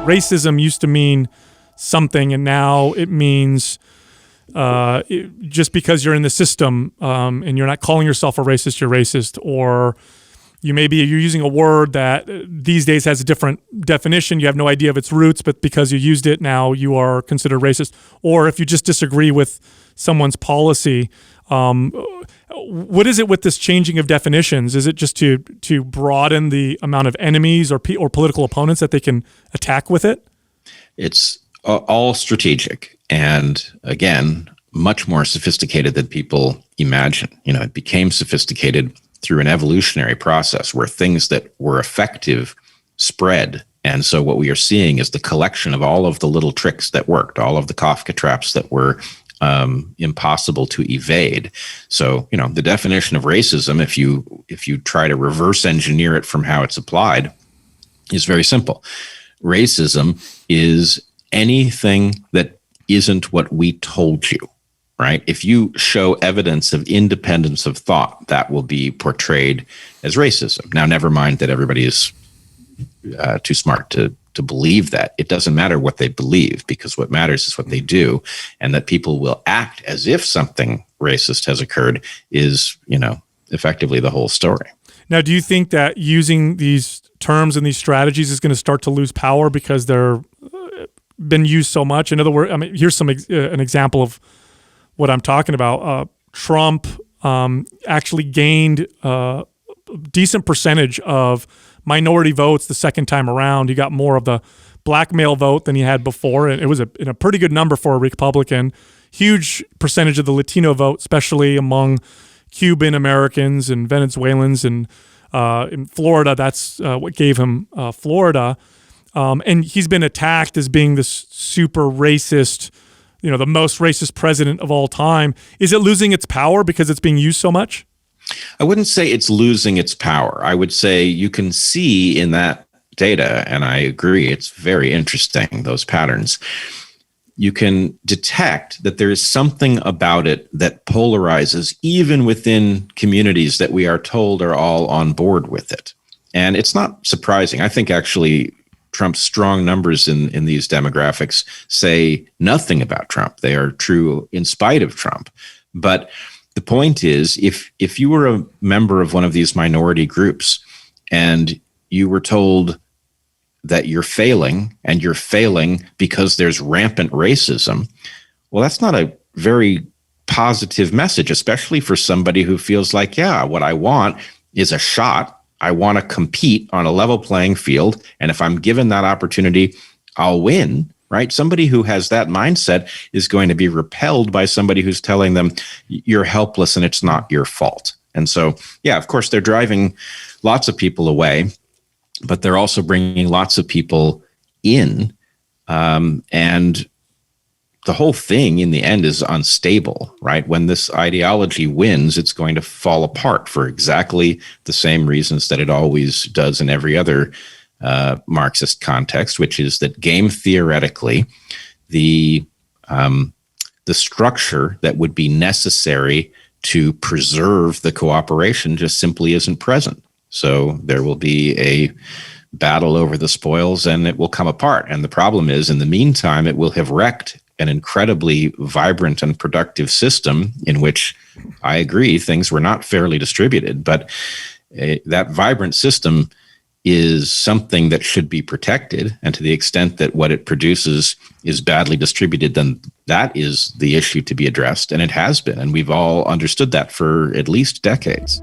racism used to mean something, and now it means just because you're in the system and you're not calling yourself a racist, you're racist, or you're using a word that these days has a different definition. You have no idea of its roots, but because you used it, now you are considered racist. Or if you just disagree with someone's policy, what is it with this changing of definitions? Is it just to broaden the amount of enemies or political opponents that they can attack with it? It's all strategic, and again, much more sophisticated than people imagine. It became sophisticated through an evolutionary process where things that were effective spread. And so what we are seeing is the collection of all of the little tricks that worked, all of the Kafka traps that were impossible to evade. So, the definition of racism, if you try to reverse engineer it from how it's applied, is very simple. Racism is anything that isn't what we told you. Right? If you show evidence of independence of thought, that will be portrayed as racism. Now, never mind that everybody is too smart to believe that. It doesn't matter what they believe, because what matters is what they do, and that people will act as if something racist has occurred is, effectively the whole story. Now, do you think that using these terms and these strategies is going to start to lose power because they're been used so much? In other words, here's an example of what I'm talking about. Trump actually gained a decent percentage of minority votes the second time around. He got more of the black male vote than he had before, and it was in a pretty good number for a Republican. Huge percentage of the Latino vote, especially among Cuban Americans and Venezuelans, and in Florida, that's what gave him Florida. And he's been attacked as being this super racist, the most racist president of all time. Is it losing its power because it's being used so much? I wouldn't say it's losing its power. I would say you can see in that data, and I agree, it's very interesting, those patterns. You can detect that there is something about it that polarizes even within communities that we are told are all on board with it. And it's not surprising. I think actually Trump's strong numbers in these demographics say nothing about Trump. They are true in spite of Trump. But the point is, if you were a member of one of these minority groups and you were told that you're failing, and you're failing because there's rampant racism, well, that's not a very positive message, especially for somebody who feels like, yeah, what I want is a shot. I want to compete on a level playing field. And if I'm given that opportunity, I'll win, right? Somebody who has that mindset is going to be repelled by somebody who's telling them you're helpless and it's not your fault. And so, yeah, of course, they're driving lots of people away, but they're also bringing lots of people in. And the whole thing in the end is unstable, right? When this ideology wins, it's going to fall apart for exactly the same reasons that it always does in every other Marxist context, which is that game theoretically, the structure that would be necessary to preserve the cooperation just simply isn't present. So there will be a battle over the spoils and it will come apart. And the problem is, in the meantime, it will have wrecked an incredibly vibrant and productive system in which, I agree, things were not fairly distributed. But that vibrant system is something that should be protected. And to the extent that what it produces is badly distributed, then that is the issue to be addressed. And it has been. And we've all understood that for at least decades.